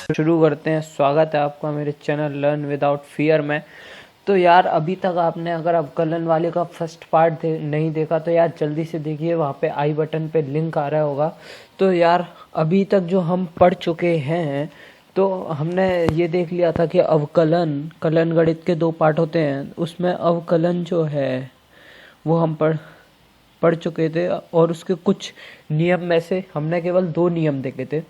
शुरू करते हैं। स्वागत है आपका मेरे चैनल लर्न विदाउट फियर में। तो यार अभी तक आपने अगर अवकलन वाले का फर्स्ट पार्ट नहीं देखा तो यार जल्दी से देखिए, वहाँ पे आई बटन पे लिंक आ रहा होगा। तो यार अभी तक जो हम पढ़ चुके हैं तो हमने ये देख लिया था कि अवकलन कलन गणित के दो पार्ट होते हैं, उसमें अवकलन जो है वो हम पढ़ चुके थे और उसके कुछ नियम में से हमने केवल 2 नियम देखे थे।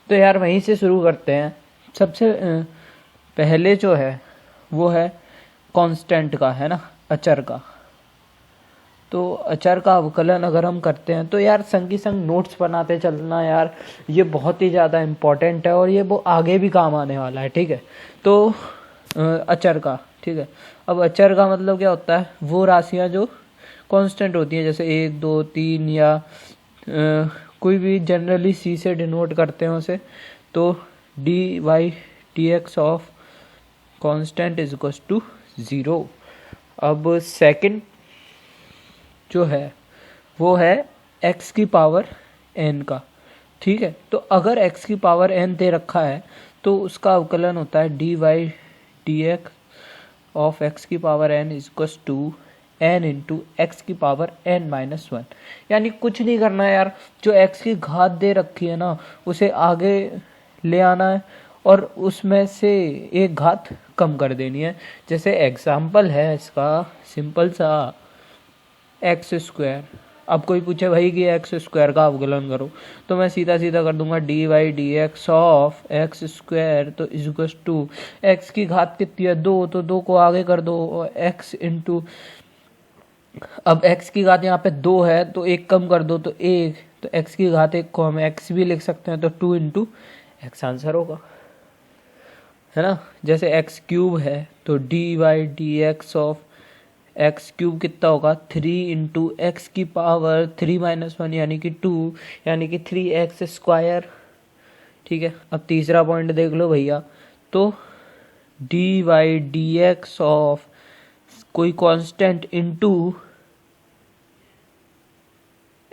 तो यार वहीं से शुरू करते हैं। सबसे पहले जो है वो है कांस्टेंट का, है ना, अचर का। तो अचर का अवकलन अगर हम करते हैं तो यार संग ही संग नोट्स बनाते चलना यार, ये बहुत ही ज़्यादा इम्पोर्टेंट है और ये वो आगे भी काम आने वाला है। ठीक है, तो अचर का, ठीक है। अब अचर का मतलब क्या होता है? वो राशियाँ जो कांस्टेंट होती हैं, जैसे 1, 2, 3 या कोई भी जनरली सी से डिनोट करते हैं उसे। तो D Y D x of constant is equals to 0। अब सेकंड जो है वो है x की पावर n का। ठीक है, तो अगर x की पावर n दे रखा है तो उसका अवकलन होता है D Y D x of x की power n is equals to n into x की पावर n माइनस 1। यानी कुछ नहीं करना है यार, जो x की घात दे रखी है ना उसे आगे ले आना है और उसमें से एक घात कम कर देनी है। जैसे एग्जाम्पल है इसका सिंपल सा एक्स स्क्वायर। अब कोई पूछे भाई कि एक्स स्क्वायर का अवकलन करो, तो मैं सीधा सीधा कर दूंगा D Y D x of x square तो इज इक्वल टू एक्स की घात कितनी है 2, तो 2 को आगे कर दो और एक्स इंटू, अब x की घात यहाँ पे 2 है तो 1 कम कर दो तो 1, तो x की घात 1 को हम x भी लिख सकते हैं, तो 2 इंटू एक्स आंसर होगा, है ना। जैसे x क्यूब है तो D Y D x of x cube कितना होगा 3 इंटू एक्स की पावर 3 माइनस 1 यानी कि 2, यानी कि 3x स्क्वायर। ठीक है, अब तीसरा पॉइंट देख लो भैया, तो D Y D x of कोई कांस्टेंट इंटू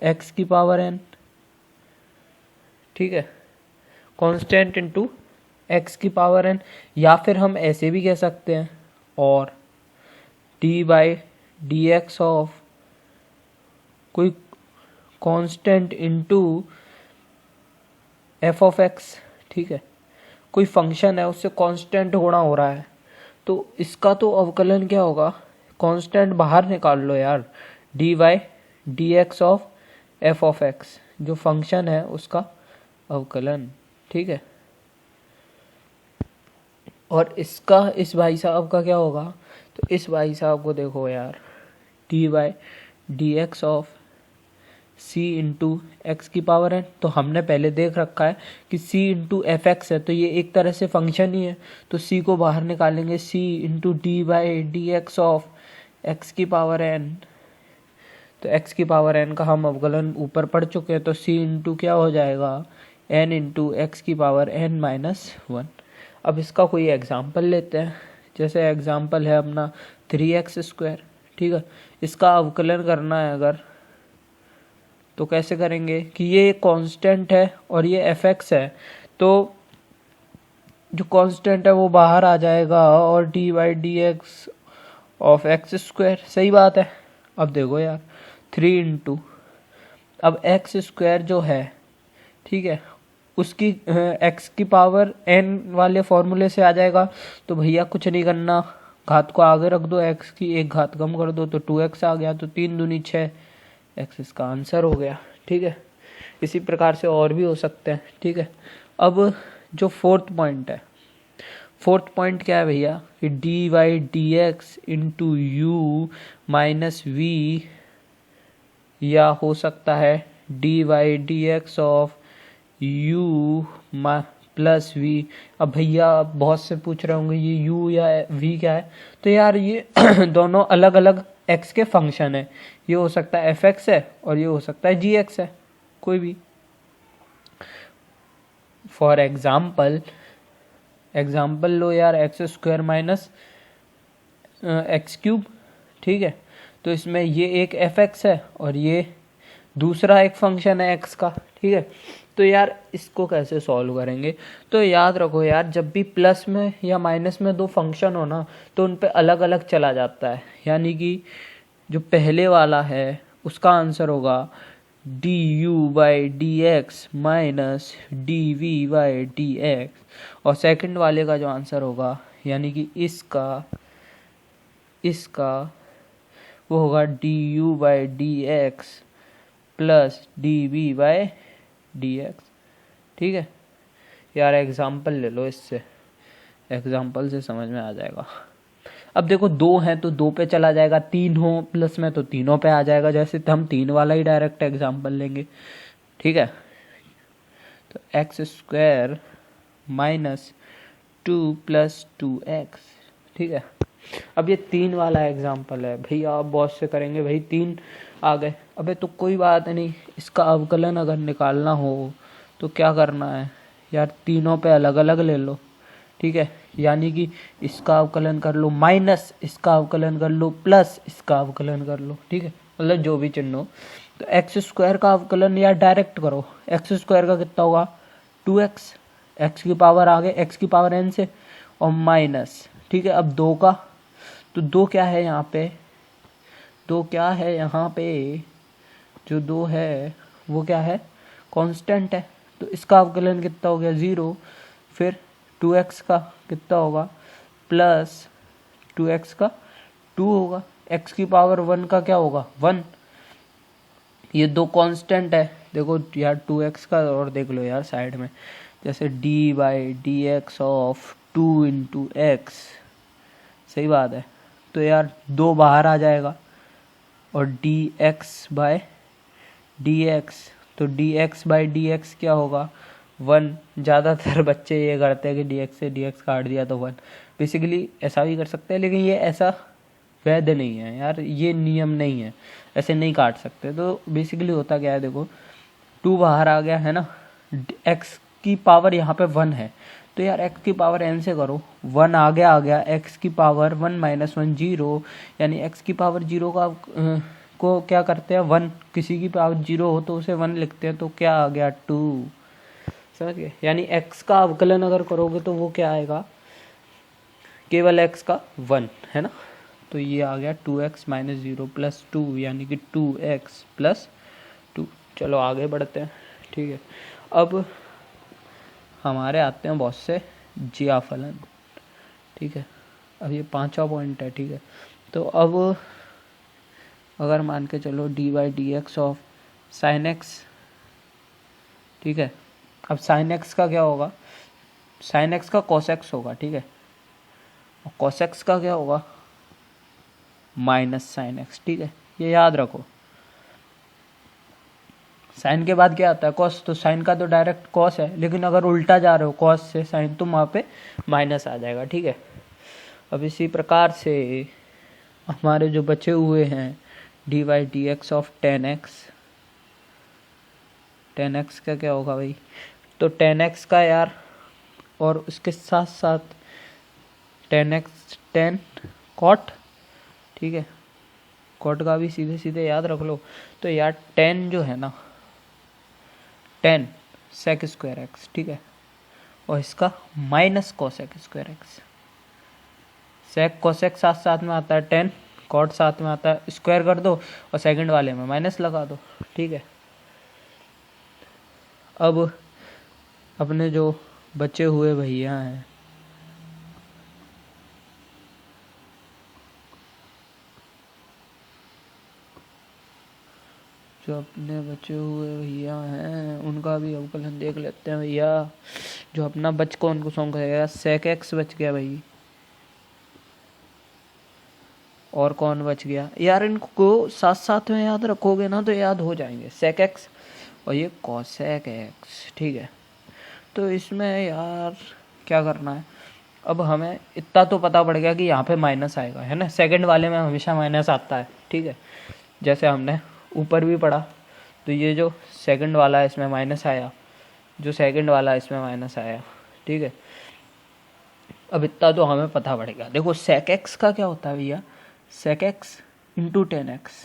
एक्स की पावर n। ठीक है, कांस्टेंट इंटू एक्स की पावर n, या फिर हम ऐसे भी कह सकते हैं और D by D x of कोई constant into F of X. ठीक है, कोई फंक्शन है उससे कांस्टेंट गुणा हो रहा है तो इसका तो अवकलन क्या होगा? कांस्टेंट बाहर निकाल लो यार, D Y D x of F of X जो फंक्शन है उसका अवकलन। ठीक है, और इसका इस भाई साहब का क्या होगा? तो इस भाई साहब को देखो यार, D Y D x of c into x की पावर n। तो हमने पहले देख रखा है कि c इंटू एफ एक्स है तो ये एक तरह से फंक्शन ही है, तो c को बाहर निकालेंगे, c into D by D x of x की पावर n। तो x की पावर n का हम अवकलन ऊपर पढ़ चुके हैं, तो c इंटू क्या हो जाएगा n इंटू एक्स की पावर n माइनस 1। अब इसका कोई एग्जाम्पल लेते हैं, जैसे एग्जाम्पल है अपना 3x स्क्वायर। ठीक है, इसका अवकलन करना है अगर तो कैसे करेंगे कि ये कांस्टेंट है और ये fx है, तो जो कांस्टेंट है वो बाहर आ जाएगा और d Y D x of x square. सही बात है। अब देखो यार 3 इंटू, अब एक्स स्क्वायर जो है, ठीक है, उसकी एक्स की पावर n वाले फॉर्मूले से आ जाएगा। तो भैया कुछ नहीं करना, घात को आगे रख दो, एक्स की एक घात कम कर दो तो 2x आ गया, तो 3 दूनी 6, एक्स इसका आंसर हो गया। ठीक है, इसी प्रकार से और भी हो सकते हैं। ठीक है, अब जो फोर्थ पॉइंट है, फोर्थ पॉइंट क्या है भैया कि d Y D x into u minus v, या हो सकता है D Y D x of u plus v. अब भैया बहुत से पूछ रहे होंगे ये u या v क्या है, तो यार ये दोनों अलग अलग x के फंक्शन है। ये हो सकता है fx है और ये हो सकता है gx है, कोई भी। फॉर एग्जाम्पल लो यार x square minus x cube. ठीक है, तो इसमें ये एक fx है और ये दूसरा एक फंक्शन है एक्स का, ठीक है। तो यार इसको कैसे सॉल्व करेंगे, तो याद रखो यार, जब भी प्लस में या माइनस में दो फंक्शन हो ना, तो उन पे अलग अलग चला जाता है। यानी कि जो पहले वाला है उसका आंसर होगा d u by D x minus d v by D x, और सेकंड वाले का जो आंसर होगा यानी कि इसका वो होगा d u by D x plus d v by D x, ठीक है। यार एग्जाम्पल ले लो, इससे एग्जाम्पल से समझ में आ जाएगा। अब देखो दो हैं तो दो पे चला जाएगा, तीन हो प्लस में तो तीनों पे आ जाएगा, जैसे हम तीन वाला ही डायरेक्ट एग्जाम्पल लेंगे, ठीक है। तो x square minus 2 plus 2x, ठीक है। अब ये तीन वाला एग्जाम्पल है भैया, आप बहुत से करेंगे भाई, तीन आ गए। अबे तो कोई बात नहीं, इसका अवकलन अगर निकालना हो तो क्या करना है यार, तीनों पे अलग अलग ले लो, ठीक है। यानी कि इसका अवकलन कर लो माइनस इसका अवकलन कर लो प्लस इसका अवकलन कर लो, ठीक है, मतलब जो भी चिन्ह हो। तो एक्स स्क्वायर का अवकलन यार डायरेक्ट करो, एक्स स्क्वायर का कितना होगा 2x, एक्स की पावर आगे एक्स की पावर n से, और माइनस, ठीक है। अब दो का, तो दो क्या है यहाँ पे, दो क्या है यहाँ पे, जो दो है वो क्या है, कांस्टेंट है। तो इसका अवकलन कितना हो गया 0, फिर 2x का कितना होगा प्लस 2x का 2 होगा, x की पावर 1 का क्या होगा 1। ये दो कांस्टेंट है, देखो यार 2x का, और देख लो यार साइड में, जैसे d by D x of 2 into x, सही बात है। तो यार दो बाहर आ जाएगा, और dx बाय dx, तो dx बाई dx क्या होगा 1। ज़्यादातर बच्चे ये करते हैं कि dx से dx काट दिया तो 1, बेसिकली ऐसा भी कर सकते हैं, लेकिन ये ऐसा वैध नहीं है यार, ये नियम नहीं है, ऐसे नहीं काट सकते। तो बेसिकली होता क्या है, देखो 2 बाहर आ गया है ना, x की पावर यहाँ पे 1 है, तो यार x की पावर n से करो, 1 आगे आ गया, x की पावर 1 माइनस 1 0, यानी x की पावर 0 का को क्या करते हैं 1, किसी की पावर 0 हो तो उसे 1 लिखते हैं, तो क्या आ गया 2, समझ गए। यानी x का अवकलन अगर करोगे तो वो क्या आएगा, केवल x का 1 है ना, तो ये आ गया 2x माइनस 0 प्लस 2, यानी कि 2x प्लस 2। चलो आगे बढ़ते हैं, ठीक है। अब हमारे आते हैं बहुत से ज्या फलन, ठीक है। अब ये 5वां पॉइंट है, ठीक है। तो अब अगर मान के चलो D by D x of sine x, ठीक है। अब साइन एक्स का क्या होगा, साइन एक्स का कॉस एक्स होगा, ठीक है, और कॉस एक्स का क्या होगा माइनस साइन एक्स, ठीक है, ये याद रखो। साइन के बाद क्या आता है कॉस, तो साइन का तो डायरेक्ट कॉस है, लेकिन अगर उल्टा जा रहे हो कॉस से साइन, तो वहाँ पे माइनस आ जाएगा, ठीक है। अब इसी प्रकार से हमारे जो बचे हुए हैं D by D x of ten x का क्या होगा भाई, तो टेन एक्स का यार, और उसके साथ साथ टेन एक्स टेन कॉट, ठीक है, कॉट का भी सीधे सीधे याद रख लो। तो यार टेन जो है ना, टेन सेक स्क्वायर एक्स, ठीक है, और इसका minus cosec square x, sec cosec साथ साथ में आता है, टेन कॉट साथ में आता है, स्क्वायर कर दो और सेकंड वाले में माइनस लगा दो, ठीक है। अब अपने जो बचे हुए भैया हैं, जो अपने बचे हुए भैया हैं उनका भी अवकलन देख लेते हैं भैया। जो अपना बच कौन को सॉन्ग करेगा, सेक एक्स बच गया भाई, और कौन बच गया यार, इनको साथ साथ में याद रखोगे ना तो याद हो जाएंगे, सेक एक्स और ये कोसेक एक्स, ठीक है। तो इसमें यार क्या करना है, अब हमें इतना तो पता पड़ गया कि यहाँ पे माइनस आएगा, है ना, सेकंड वाले में हमेशा माइनस आता है, ठीक है, जैसे हमने ऊपर भी पढ़ा। तो ये जो सेकंड वाला है इसमें माइनस आया, जो सेकंड वाला है इसमें माइनस आया, ठीक है। अब इतना तो हमें पता पड़ेगा। देखो सेक एक्स का क्या होता है भैया, sec x into tan x,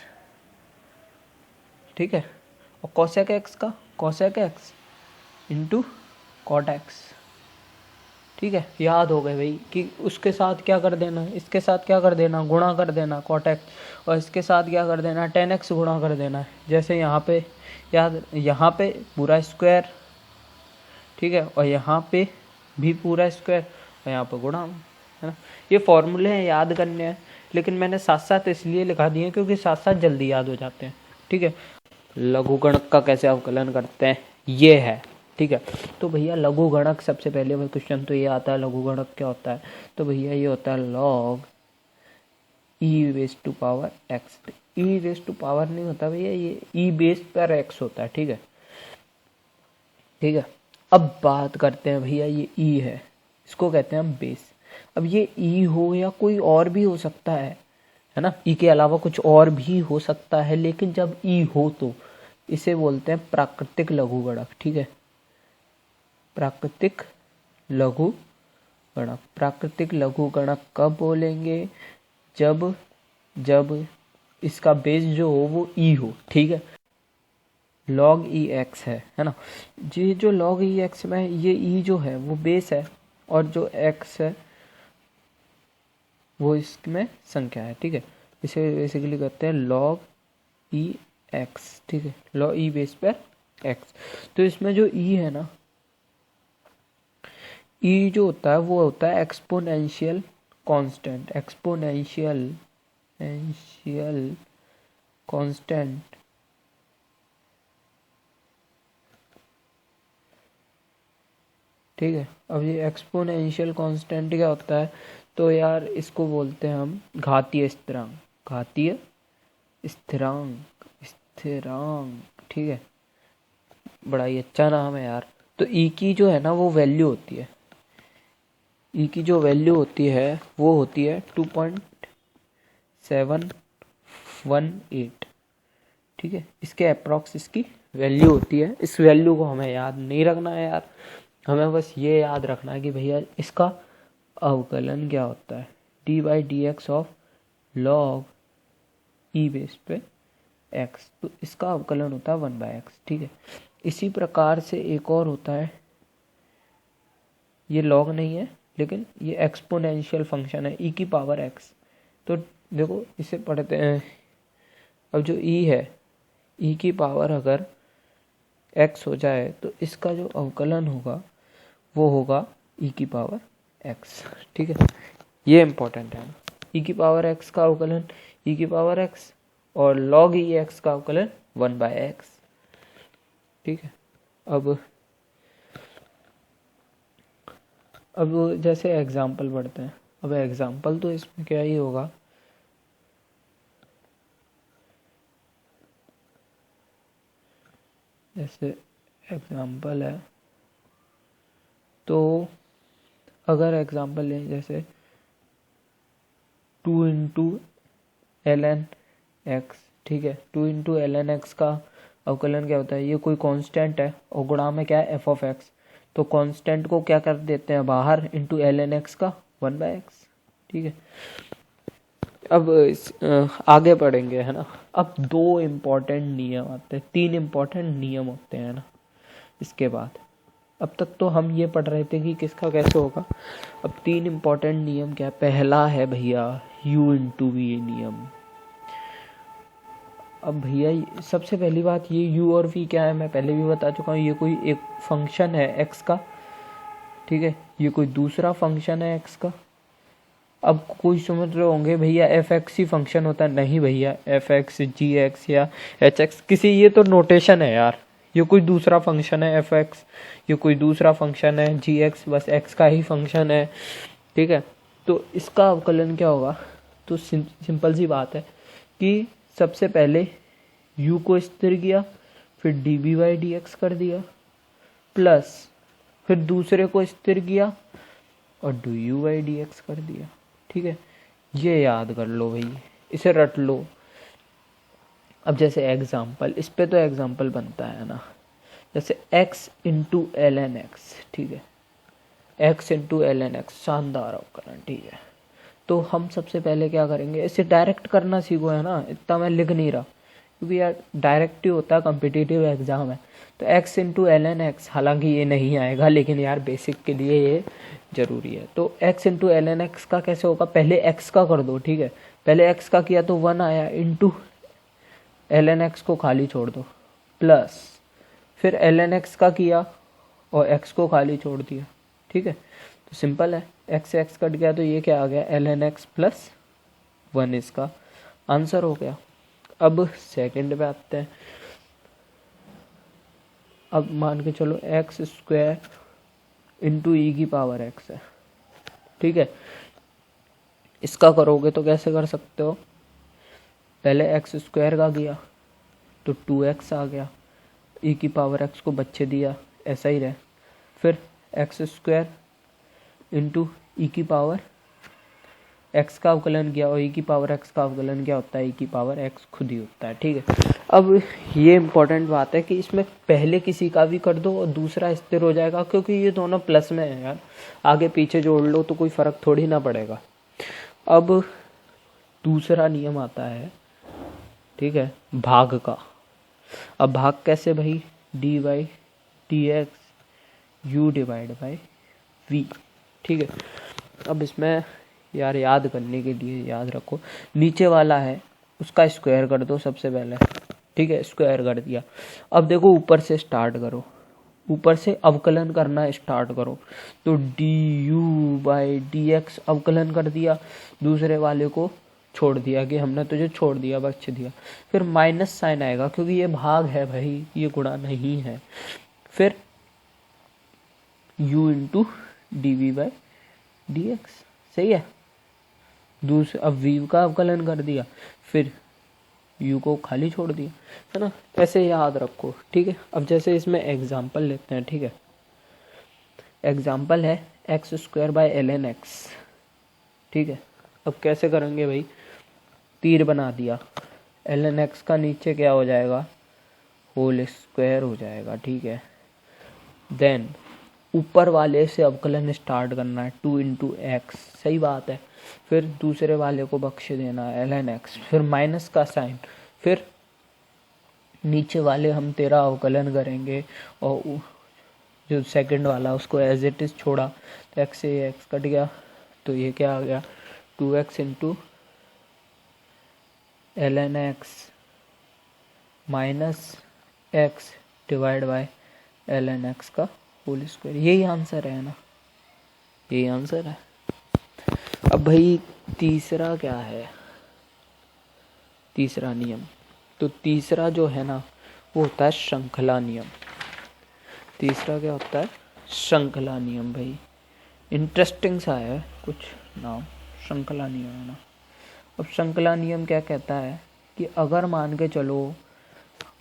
ठीक है, और कोसेक एक्स का cosec x into cot x. ठीक है, याद हो गए भाई कि उसके साथ क्या कर देना, इसके साथ क्या कर देना, गुणा कर देना कॉट एक्स, और इसके साथ क्या कर देना, टेन एक्स गुणा कर देना है। जैसे यहाँ पे याद, यहाँ पे पूरा स्क्वायर, ठीक है, और यहाँ पे भी पूरा स्क्वायर, और यहाँ पे गुणा, है ना। ये फॉर्मूले हैं, याद करने हैं, लेकिन मैंने साथ साथ इसलिए लिखा दिए क्योंकि साथ साथ जल्दी याद हो जाते हैं। ठीक है, लघुगणक का कैसे अवकलन करते हैं ये है। ठीक है, तो भैया लघुगणक सबसे पहले वही क्वेश्चन तो ये आता है, लघुगणक क्या होता है, तो भैया ये होता है log e raise to power x. E raise to power नहीं होता भैया, ये ई बेस पर एक्स होता है। ठीक है, ठीक है। अब बात करते हैं भैया, ये ई है, इसको कहते हैं हम बेस। अब ये ई हो या कोई और भी हो सकता है ना, ई के अलावा कुछ और भी हो सकता है, लेकिन जब ई हो तो इसे बोलते हैं प्राकृतिक लघुगणक। ठीक है, प्राकृतिक लघुगणक। प्राकृतिक लघुगणक कब बोलेंगे, जब जब इसका बेस जो हो वो ई हो। ठीक है, log ई एक्स है ना, ये जो log ई एक्स में ये ई जो है वो बेस है, और जो एक्स है वो इसमें संख्या है। ठीक है, इसे बेसिकली कहते हैं log ई एक्स। ठीक है, log ई बेस पर एक्स। तो इसमें जो ई है ना, ई जो होता है वो होता है एक्सपोनेंशियल कांस्टेंट, एक्सपोनेंशियल कांस्टेंट। ठीक है, अब ये एक्सपोनेंशियल कांस्टेंट क्या होता है, तो यार इसको बोलते हैं हम घातीय स्थिरांक, घातीय स्थिरांक, स्थिरांक। ठीक है, बड़ा ही अच्छा नाम है यार। तो ई की जो है ना वो वैल्यू होती है, ई की जो वैल्यू होती है वो होती है 2.718। ठीक है, इसके अप्रॉक्स इसकी वैल्यू होती है। इस वैल्यू को हमें याद नहीं रखना है यार, हमें बस ये याद रखना है कि भैया इसका अवकलन क्या होता है, D by D x of log E base पे एक्स। तो इसका अवकलन होता है 1/x। ठीक है, इसी प्रकार से एक और होता है, ये लॉग नहीं है लेकिन ये एक्सपोनेंशियल फंक्शन है, ई की पावर एक्स। तो देखो इसे पढ़ते हैं। अब जो ई है, ई की पावर अगर एक्स हो जाए तो इसका जो अवकलन होगा वो होगा ई की पावर एक्स। ठीक है, ये इम्पोर्टेंट है। ई की पावर एक्स का अवकलन ई की पावर एक्स, और log ई एक्स का अवकलन 1/x। ठीक है, अब जैसे एग्जाम्पल पढ़ते हैं। अब एग्जाम्पल तो इसमें क्या ही होगा, जैसे एग्जाम्पल है, तो अगर एग्जाम्पल लें जैसे 2 इंटू ln x। ठीक है, 2 इंटू ln x का अवकलन क्या होता है, ये कोई कांस्टेंट है और गुणा में क्या है f ऑफ x। तो कांस्टेंट को क्या कर देते हैं बाहर, इंटू ln x का 1/x। ठीक है, अब आगे पढ़ेंगे, है ना। अब 2 इम्पोर्टेंट नियम आते हैं, 3 इम्पोर्टेंट नियम होते हैं ना इसके बाद। अब तक तो हम ये पढ़ रहे थे कि किसका कैसे होगा। अब 3 इम्पोर्टेंट नियम क्या है, पहला है भैया u इंटू वी नियम। अब भैया सबसे पहली बात, ये u और v क्या है, मैं पहले भी बता चुका हूँ, ये कोई एक फंक्शन है x का। ठीक है, ये कोई दूसरा फंक्शन है x का। अब कोई समझ रहे होंगे भैया एफ एक्स ही फंक्शन होता है, नहीं भैया, एफ एक्स जी एक्स या एच एक्स किसी, ये तो नोटेशन है यार, ये कोई दूसरा फंक्शन है एफ एक्स, ये कोई दूसरा फंक्शन है जी एक्स, बस एक्स का ही फंक्शन है। ठीक है, तो इसका अवकलन क्या होगा, तो सिंपल सी बात है कि सबसे पहले u को स्थिर किया, फिर d b by D x कर दिया, प्लस फिर दूसरे को स्थिर किया और d u by D x कर दिया। ठीक है, ये याद कर लो भाई, इसे रट लो। अब जैसे एग्जाम्पल, इस पे तो एग्जाम्पल बनता है ना, जैसे x into l n x. ठीक है, x into l n x, शानदार अवकलन। ठीक है, तो हम सबसे पहले क्या करेंगे, इसे डायरेक्ट करना सीखो, है ना, इतना मैं लिख नहीं रहा, क्योंकि यार डायरेक्ट ही होता है, कॉम्पिटिटिव एग्जाम है। तो x into l n x, हालांकि ये नहीं आएगा लेकिन यार बेसिक के लिए ये जरूरी है। तो x into l n x का कैसे होगा, पहले x का कर दो, ठीक है। पहले x का किया तो 1 आया, इंटू एल एन एक्स को खाली छोड़ दो, प्लस फिर एल एन एक्स का किया और x को खाली छोड़ दिया, ठीक है। तो सिंपल है, x से x कट गया तो ये क्या आ गया, एल एन एक्स प्लस 1 इसका आंसर हो गया। अब सेकंड पे आते हैं। अब मान के चलो एक्स स्क्वायर इंटू ई की पावर एक्स है, ठीक है। इसका करोगे तो कैसे कर सकते हो, पहले एक्स स्क्वायर का किया तो 2x आ गया, ई की पावर एक्स को बच्चे दिया, ऐसा ही रहे। फिर एक्स स्क्वायर इंटू ई की पावर एक्स का अवकलन किया और ई की पावर एक्स का अवकलन क्या होता है, ई की पावर एक्स खुद ही होता है, ठीक है। अब ये इम्पोर्टेंट बात है कि इसमें पहले किसी का भी कर दो और दूसरा स्थिर हो जाएगा, क्योंकि ये दोनों प्लस में है यार, आगे पीछे जोड़ लो तो कोई फर्क थोड़ी ना पड़ेगा। अब दूसरा नियम आता है, ठीक है, भाग का। अब भाग कैसे भाई, d by D x u divide by v, ठीक है। अब इसमें यार याद करने के लिए याद रखो, नीचे वाला है उसका स्क्वायर कर दो सबसे पहले, ठीक है, स्क्वायर कर दिया। अब देखो ऊपर से स्टार्ट करो, ऊपर से अवकलन करना स्टार्ट करो। तो D u by D x अवकलन कर दिया, दूसरे वाले को छोड़ दिया कि हमने तुझे छोड़ दिया, बख्श दिया। फिर माइनस साइन आएगा क्योंकि ये भाग है भाई, ये गुणा नहीं है। फिर u into d v by D x, सही है। दूसरे अब v का अवकलन कर दिया, फिर u को खाली छोड़ दिया, है ना। ऐसे याद रखो, ठीक है। अब जैसे इसमें एग्जाम्पल लेते हैं, ठीक है। एग्जाम्पल है x square by l n x, ठीक है। अब कैसे करेंगे भाई, तीर बना दिया, एल एन एक्स का नीचे क्या हो जाएगा, होल स्क्वायर हो जाएगा, ठीक है। देन ऊपर वाले से अवकलन स्टार्ट करना है, 2 इंटू एक्स, सही बात है। फिर दूसरे वाले को बख्श देना है एल एन एक्स, फिर माइनस का साइन, फिर नीचे वाले हम तेरा अवकलन करेंगे और जो सेकंड वाला उसको एज इट इज छोड़ा तो एक्स से एक्स कट गया, तो ये क्या आ गया, 2x into l n x minus x divide by l n x का होल स्क्वायर। यही आंसर है ना, यही आंसर है। अब भाई तीसरा क्या है, तीसरा नियम, तो तीसरा जो है ना वो होता है श्रृंखला नियम। तीसरा क्या होता है, श्रृंखला नियम। भाई इंटरेस्टिंग सा है कुछ नाम, श्रृंखला नियम है ना। अब श्रृंखला नियम क्या कहता है कि अगर मान के चलो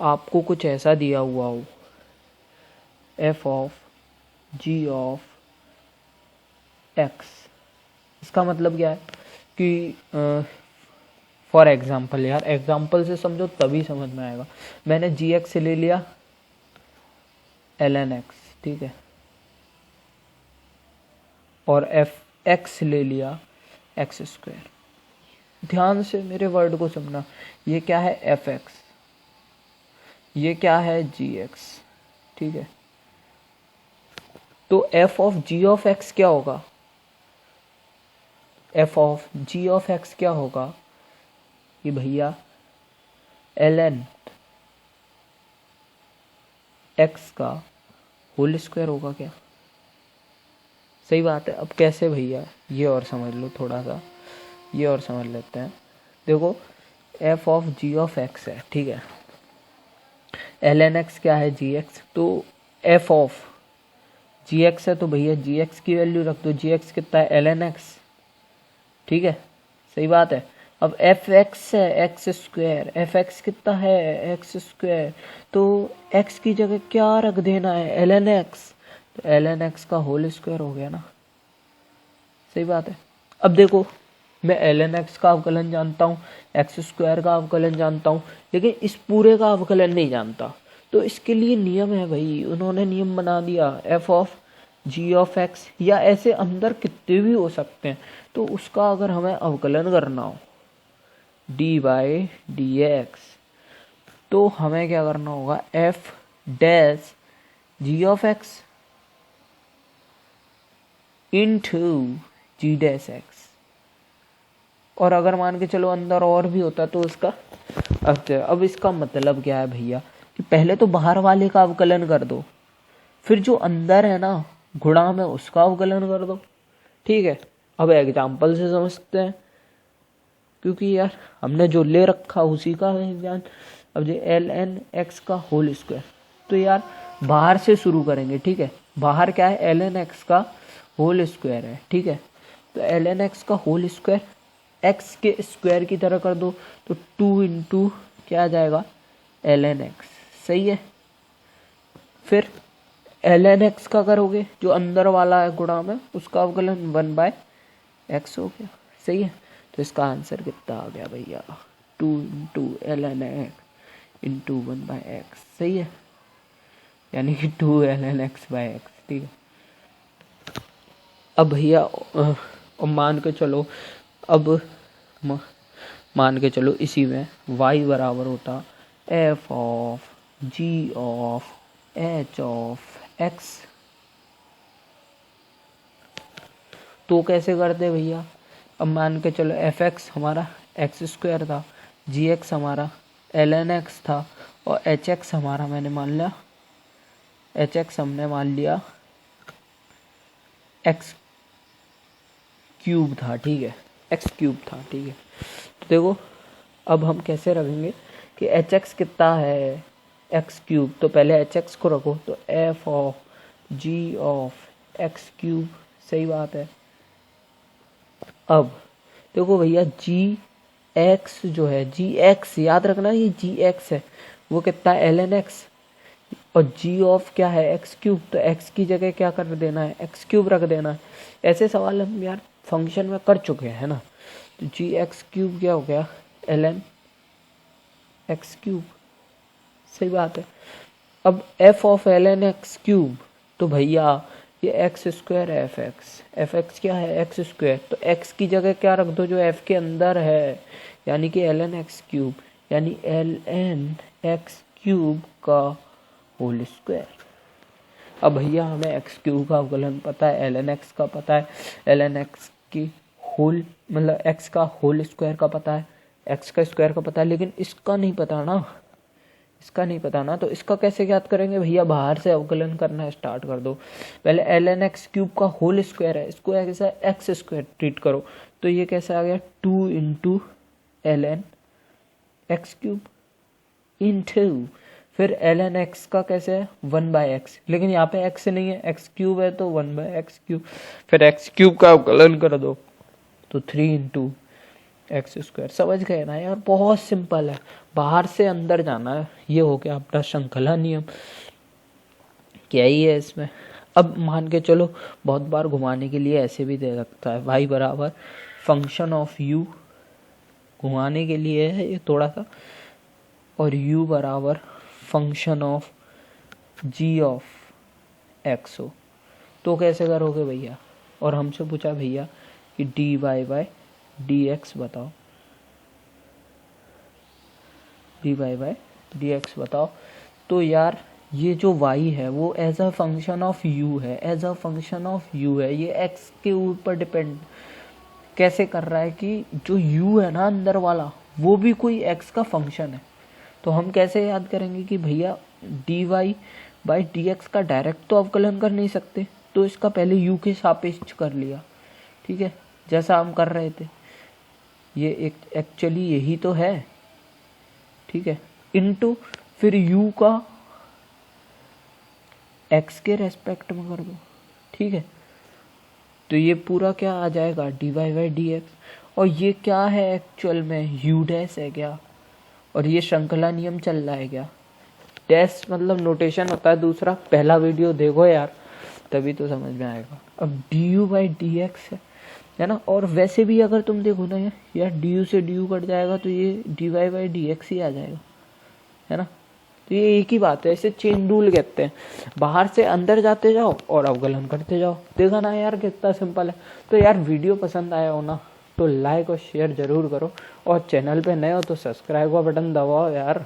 आपको कुछ ऐसा दिया हुआ हो, f of g of x, इसका मतलब क्या है कि फॉर एग्जाम्पल, यार एग्जाम्पल से समझो तभी समझ में आएगा। मैंने जी एक्स ले लिया एल एन एक्स, ठीक है, और एफ एक्स ले लिया एक्स स्क्वायर। ध्यान से मेरे वर्ड को समझना, ये क्या है एफ एक्स, ये क्या है जी एक्स, ठीक है। तो f of g of x क्या होगा, f of g of x क्या होगा, ये भैया एल एन एक्स का होल स्क्वायर होगा क्या, सही बात है। अब कैसे भैया, ये और समझ लो थोड़ा सा, ये और समझ लेते हैं। देखो f of g of x है, ठीक है, एल एन एक्स क्या है जी एक्स, तो एफ ऑफ जी एक्स है तो भैया जी एक्स की वैल्यू रख दो, जी एक्स कितना है एल एन एक्स, ठीक है, सही बात है। अब एफ एक्स है एक्स स्क्वायर, एफ एक्स कितना है एक्स स्क्वायर, तो एक्स की जगह क्या रख देना है एल एन एक्स, तो एल एन एक्स का होल स्क्वायर हो गया ना, सही बात है। अब देखो मैं एल एन एक्स का अवकलन जानता हूँ, एक्स स्क्वायर का अवकलन जानता हूँ, लेकिन इस पूरे का अवकलन नहीं जानता, तो इसके लिए नियम है भाई, उन्होंने नियम बना दिया f of g of x, या ऐसे अंदर कितने भी हो सकते हैं। तो उसका अगर हमें अवकलन करना हो डी बाई डी एक्स, तो हमें क्या करना होगा, f dash g of x into g dash x. और अगर मान के चलो अंदर और भी होता तो उसका अब इसका मतलब क्या है भैया कि पहले तो बाहर वाले का अवकलन कर दो, फिर जो अंदर है ना गुणा में उसका अवकलन कर दो। ठीक है, अब एग्जाम्पल से समझते हैं, क्योंकि यार हमने जो ले रखा उसी का है ज्ञान। अब जो एल एन एक्स का होल स्क्वायर, तो यार बाहर से शुरू करेंगे। ठीक है, बाहर क्या है, एल एन एक्स का होल स्क्वायर है। ठीक है, तो एल एन एक्स का होल स्क्वायर एक्स के स्क्वायर की तरह कर दो, तो 2 इंटू क्या आ जाएगा, एल एन एक्स। सही है, फिर एल एन एक्स का करोगे जो अंदर वाला है गुणा में, उसका अवकलन 1/x हो गया। सही है, तो इसका आंसर कितना आ गया भैया, 2 into l n x into 1/x। सही है, यानी कि 2 l n x by x. ठीक है, अब भैया मान के चलो, अब मान के चलो इसी में y बराबर होता f of g of h of x। तो कैसे करते भैया, अब मान के चलो एफ एक्स हमारा एक्स स्क्वायर था, जी एक्स हमारा एल एन एक्स था, और एच एक्स हमारा मैंने मान लिया, एच एक्स हमने मान लिया एक्स क्यूब था। ठीक है, एक्स क्यूब था। ठीक है, तो देखो अब हम कैसे रखेंगे कि एच एक्स कितना है, एक्स क्यूब। तो पहले एच एक्स को रखो, तो f of g of x cube. सही बात है। अब देखो भैया जी एक्स जो है, जी एक्स याद रखना, ये जी एक्स है, वो कितना है, एल एन एक्स, और जी ऑफ क्या है, एक्स क्यूब। तो एक्स की जगह क्या कर देना है, एक्स क्यूब रख देना है। ऐसे सवाल हम यार फंक्शन में कर चुके हैं ना। तो जी एक्स क्यूब क्या हो गया, एल एन एक्स क्यूब। सही बात है। अब f of l n x cube, तो भैया ये एक्स स्क्वायर है, एफ एक्स क्या है, एक्स स्क्वायर। तो एक्स की जगह क्या रख दो जो एफ के अंदर है, यानी कि एल एन एक्स क्यूब, यानी एल एन एक्स क्यूब का होल स्क्वायर। अब भैया हमें एक्स क्यूब का अवकलन पता है, एल एन एक्स का पता है, एल एन एक्स की होल मतलब एक्स का होल स्क्वायर का पता है, एक्स का स्क्वायर का पता है, लेकिन इसका नहीं पता ना, इसका नहीं पता ना। तो इसका कैसे याद करेंगे भैया, बाहर से अवकलन करना स्टार्ट कर दो। पहले एल एन एक्स क्यूब का होल स्क्वायर है, इसको ऐसा एक्स स्क्वायर ट्रीट करो, तो ये कैसे आ गया, 2 into l n x cube into फिर एल एन एक्स का कैसे है, 1/x, लेकिन यहाँ पे x नहीं है, x क्यूब है, तो 1/x क्यूब। फिर x क्यूब का अवकलन कर दो, तो 3 इंटू एक्स स्क्वायर। समझ गए ना यार, बहुत सिंपल है, बाहर से अंदर जाना है। ये हो गया अपना श्रृंखला नियम, क्या ही है इसमें। अब मान के चलो बहुत बार घुमाने के लिए ऐसे भी दे सकता है, y बराबर फंक्शन ऑफ u, घुमाने के लिए है ये थोड़ा सा, और u बराबर function of g of x हो। तो कैसे करोगे भैया, और हमसे पूछा भैया कि dy बाय dx बताओ, dy बाय dx बताओ। तो यार ये जो y है वो as a function of u है, as a function of u है, ये x के ऊपर डिपेंड कैसे कर रहा है कि जो u है ना अंदर वाला, वो भी कोई x का फंक्शन है। तो हम कैसे याद करेंगे कि भैया dy बाई dx का डायरेक्ट तो अवकलन कर नहीं सकते, तो इसका पहले u के सापेक्ष कर लिया। ठीक है, जैसा हम कर रहे थे, ये एक एक्चुअली यही तो है। ठीक है, इनटू फिर u का x के रेस्पेक्ट में कर दो। ठीक है, तो ये पूरा क्या आ जाएगा, dy बाई dx। और ये क्या है एक्चुअल में, u डैश है क्या, और ये श्रृंखला नियम चल रहा है क्या। डैश मतलब नोटेशन होता है दूसरा, पहला वीडियो देखो यार तभी तो समझ में आएगा। अब du बाई dx है ना, और वैसे भी अगर तुम देखो ना यार du से du कट जाएगा, तो ये dy बाई dx ही आ जाएगा, है ना। तो ये एक ही बात है, इसे चेन रूल कहते हैं, बाहर से अंदर जाते जाओ और अवकलन करते जाओ। देखा ना यार कितना सिंपल है। तो यार वीडियो पसंद आया हो ना तो लाइक और शेयर जरूर करो, और चैनल पे नए हो तो सब्सक्राइब का बटन दबाओ यार।